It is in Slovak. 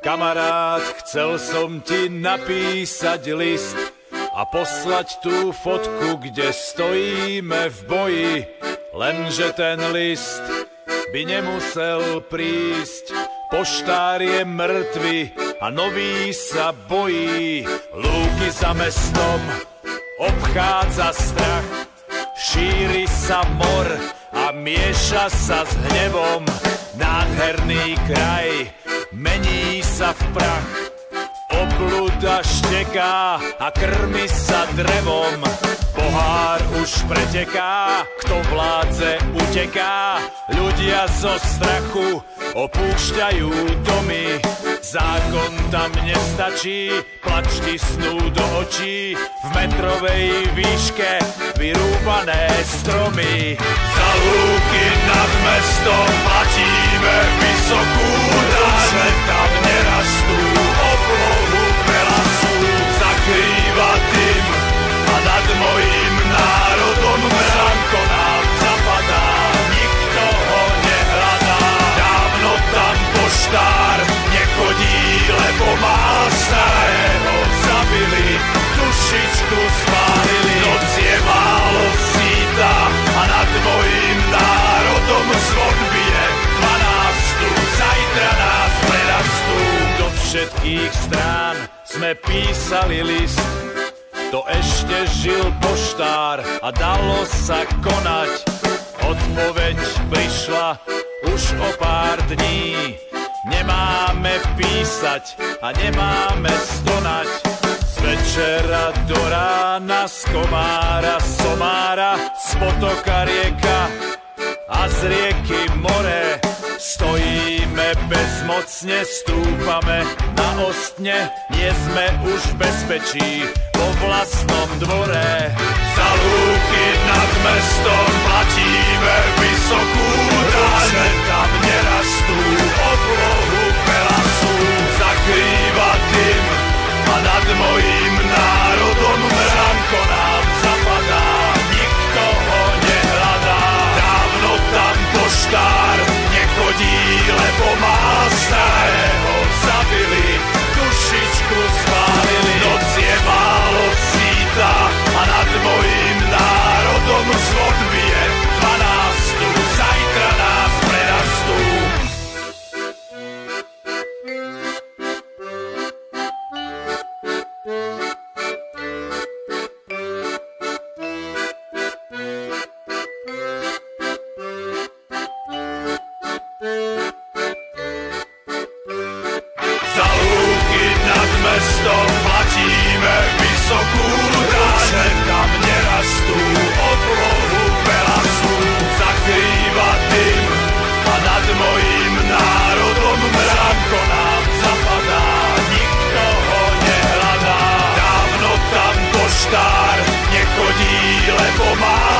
Kamarát, chcel som ti napísať list a poslať tú fotku, kde stojíme v boji, lenže ten list by nemusel prísť. Poštár je mŕtvy a nový sa bojí. Lúky za mestom obchádza strach, šíri sa mor a mieša sa s hnevom. Nádherný kraj mení sa v prach, obluda šteká a krmi sa drevom. Pohár už preteká, kto vládze uteká, ľudia zo strachu opúšťajú domy. Zákon tam nestačí, plačky snú do očí, v metrovej výške vyrúbané stromy. Za lúky nad mestom platíme vysokú daň, tam nerastú oblohu pelasu, zakrýva tým a nad mojím národom mránko nám zapadá, nikto ho nehľadá. Dávno tam poštár nechodí, lebo má starého zabili, dušičku spálili. Noc je málo síta a nad mojím národom zvon bije 12. Zajtra nás prerastú. Do všetkých strán sme písali list, to ešte žil poštár a dalo sa konať. Odpoveď prišla už o pár dní, nemáme písať a nemáme stonať. Z večera do rána, z komára somára, z potoka rieka a z rieky more. Stojíme bezmocne, stúpame na ostne, nie sme už v bezpečí vo vlastnom dvore. Za lúky nad mestom platíme vysokú daň, tam nerastú oblohu pelasu, zakrýva tým a nad mojím národom mránko nám zapadá, nikto ho nehľadá. Dávno tam poštár nechodí, lebo má starého zabili, dušičku spálili. Noc je málo síta a nad mojím národom zvon bije 12. Zajtra nás prerastú. Za lúky nad mestom platíme vysokú daň, tam nerastú oblohu pelasu, zakrýva tým a nad mojím národom mránko nám zapadá, nikto ho nehľadá. Dávno tam poštár nechodí, lebo má